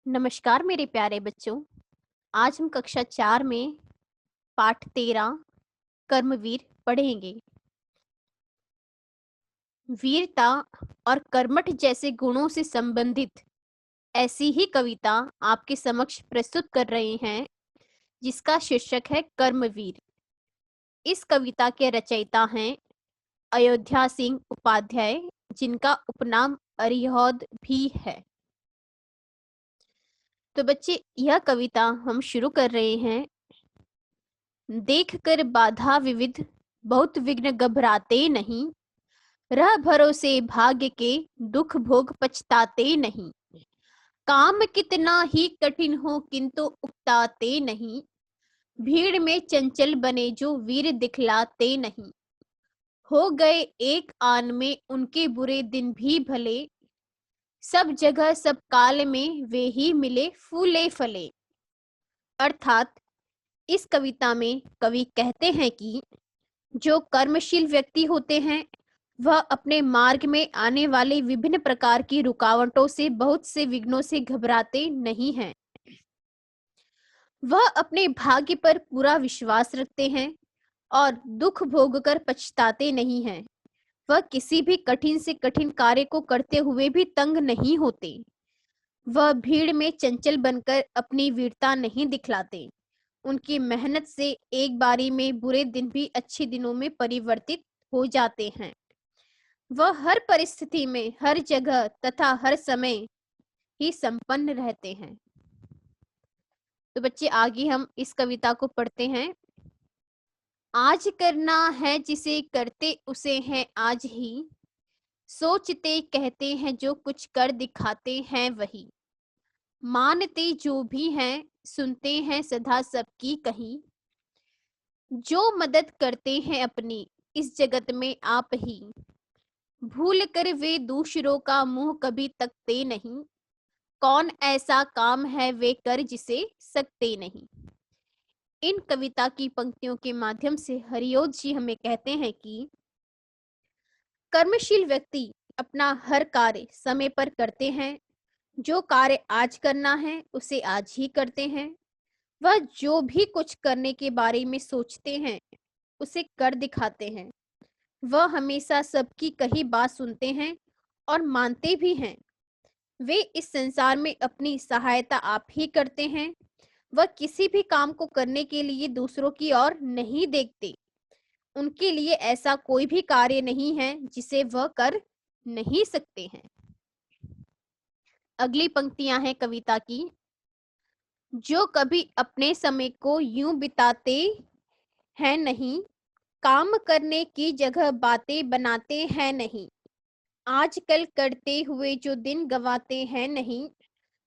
नमस्कार मेरे प्यारे बच्चों। आज हम कक्षा 4 में पाठ 13 कर्मवीर पढ़ेंगे। वीरता और कर्मठ जैसे गुणों से संबंधित ऐसी ही कविता आपके समक्ष प्रस्तुत कर रहे हैं, जिसका शीर्षक है कर्मवीर। इस कविता के रचयिता हैं अयोध्या सिंह उपाध्याय, जिनका उपनाम अरिहौद भी है। तो बच्चे, यह कविता हम शुरू कर रहे हैं। देख कर बाधा विविध, बहुत विघ्न घबराते नहीं। रह भरोसे भाग्य के, दुख भोग पछताते नहीं। काम कितना ही कठिन हो किंतु उकताते नहीं। भीड़ में चंचल बने जो वीर दिखलाते नहीं। हो गए एक आन में उनके बुरे दिन भी भले। सब जगह सब काल में वे ही मिले फूले फले। अर्थात इस कविता में कवि कहते हैं कि जो कर्मशील व्यक्ति होते हैं, वह अपने मार्ग में आने वाली विभिन्न प्रकार की रुकावटों से, बहुत से विघ्नों से घबराते नहीं हैं। वह अपने भाग्य पर पूरा विश्वास रखते हैं और दुख भोगकर पछताते नहीं हैं। वह किसी भी कठिन से कठिन कार्य को करते हुए भी तंग नहीं होते। वह भीड़ में चंचल बनकर अपनी वीरता नहीं दिखलाते। उनकी मेहनत से एक बारी में बुरे दिन भी अच्छे दिनों में परिवर्तित हो जाते हैं। वह हर परिस्थिति में, हर जगह तथा हर समय ही संपन्न रहते हैं। तो बच्चे, आगे हम इस कविता को पढ़ते हैं। आज करना है जिसे करते उसे है आज ही। सोचते कहते हैं जो कुछ कर दिखाते हैं वही। मानते जो भी हैं, सुनते हैं सदा सबकी कही। जो मदद करते हैं अपनी इस जगत में आप ही। भूल कर वे दूसरों का मुंह कभी तकते नहीं। कौन ऐसा काम है वे कर जिसे सकते नहीं। इन कविता की पंक्तियों के माध्यम से हरिओद जी हमें कहते हैं कि कर्मशील व्यक्ति अपना हर कार्य समय पर करते हैं। जो कार्य आज करना है उसे आज ही करते हैं। वह जो भी कुछ करने के बारे में सोचते हैं उसे कर दिखाते हैं। वह हमेशा सबकी कही बात सुनते हैं और मानते भी हैं। वे इस संसार में अपनी सहायता आप ही करते हैं। वह किसी भी काम को करने के लिए दूसरों की ओर नहीं देखते। उनके लिए ऐसा कोई भी कार्य नहीं है जिसे वह कर नहीं सकते हैं। अगली पंक्तियां हैं कविता की। जो कभी अपने समय को यूं बिताते हैं नहीं। काम करने की जगह बातें बनाते हैं नहीं। आजकल करते हुए जो दिन गवाते हैं नहीं।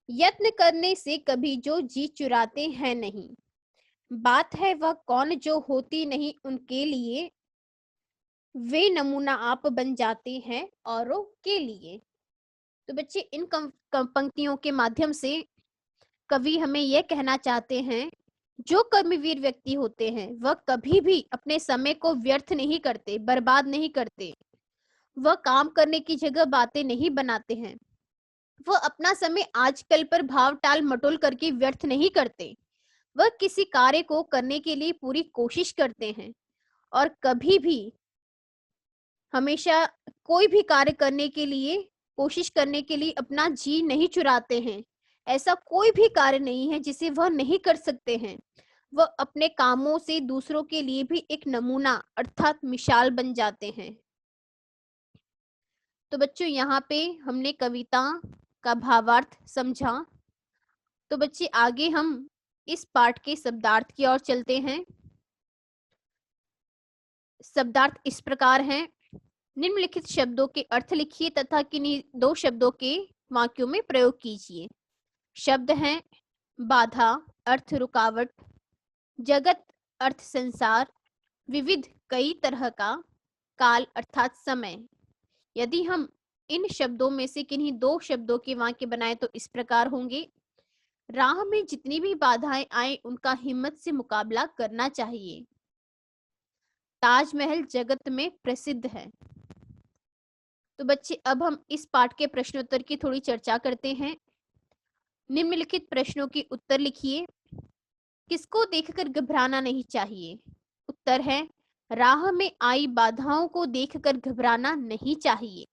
यत्न करने से कभी जो जी चुराते हैं नहीं। बात है वह कौन जो होती नहीं उनके लिए। वे नमूना आप बन जाते हैं औरों के लिए। तो बच्चे, इन पंक्तियों के माध्यम से कवि हमें यह कहना चाहते हैं, जो कर्मवीर व्यक्ति होते हैं वह कभी भी अपने समय को व्यर्थ नहीं करते, बर्बाद नहीं करते। वह काम करने की जगह बातें नहीं बनाते हैं। वह अपना समय आजकल पर भाव टाल मटोल करके व्यर्थ नहीं करते। वह किसी कार्य को करने के लिए पूरी कोशिश करते हैं और कभी भी, हमेशा कोई भी कार्य करने के लिए, कोशिश करने के लिए अपना जी नहीं चुराते हैं। ऐसा कोई भी कार्य नहीं है जिसे वह नहीं कर सकते हैं। वह अपने कामों से दूसरों के लिए भी एक नमूना अर्थात मिसाल बन जाते हैं। तो बच्चों, यहाँ पे हमने कविता का भावार्थ समझा। तो बच्चे, आगे हम इस पाठ के शब्दार्थ की ओर चलते हैं। शब्दार्थ इस प्रकार हैं। निम्नलिखित शब्दों के अर्थ लिखिए तथा किन्हीं दो शब्दों के वाक्यों में प्रयोग कीजिए। शब्द हैं बाधा, अर्थ रुकावट। जगत, अर्थ संसार। विविध, कई तरह का। काल अर्थात समय। यदि हम इन शब्दों में से किन्हीं दो शब्दों के वाक्य बनाए तो इस प्रकार होंगे। राह में जितनी भी बाधाएं आए उनका हिम्मत से मुकाबला करना चाहिए। ताजमहल जगत में प्रसिद्ध है। तो बच्चे, अब हम इस पाठ के प्रश्नोत्तर की थोड़ी चर्चा करते हैं। निम्नलिखित प्रश्नों के उत्तर लिखिए। किसको देखकर घबराना नहीं चाहिए? उत्तर है, राह में आई बाधाओं को देखकर घबराना नहीं चाहिए।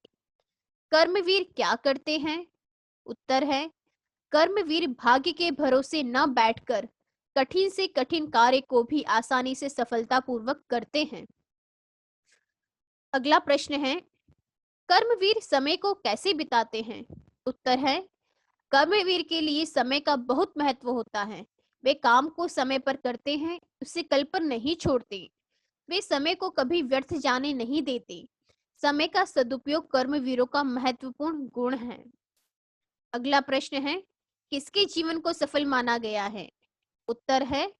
कर्मवीर क्या करते हैं? उत्तर है, कर्मवीर भाग्य के भरोसे न बैठकर कठिन से कठिन कार्य को भी आसानी से सफलतापूर्वक करते हैं। अगला प्रश्न है, कर्मवीर समय को कैसे बिताते हैं? उत्तर है, कर्मवीर के लिए समय का बहुत महत्व होता है। वे काम को समय पर करते हैं, उसे कल पर नहीं छोड़ते। वे समय को कभी व्यर्थ जाने नहीं देते। समय का सदुपयोग कर्मवीरों का महत्वपूर्ण गुण है। अगला प्रश्न है, किसके जीवन को सफल माना गया है? उत्तर है,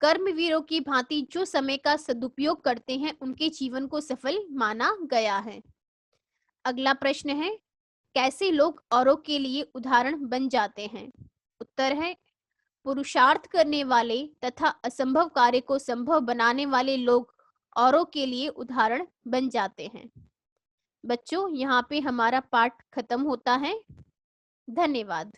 कर्मवीरों की भांति जो समय का सदुपयोग करते हैं उनके जीवन को सफल माना गया है। अगला प्रश्न है, कैसे लोग औरों के लिए उदाहरण बन जाते हैं? उत्तर है, पुरुषार्थ करने वाले तथा असंभव कार्य को संभव बनाने वाले लोग औरों के लिए उदाहरण बन जाते हैं। बच्चों, यहाँ पे हमारा पाठ खत्म होता है। धन्यवाद।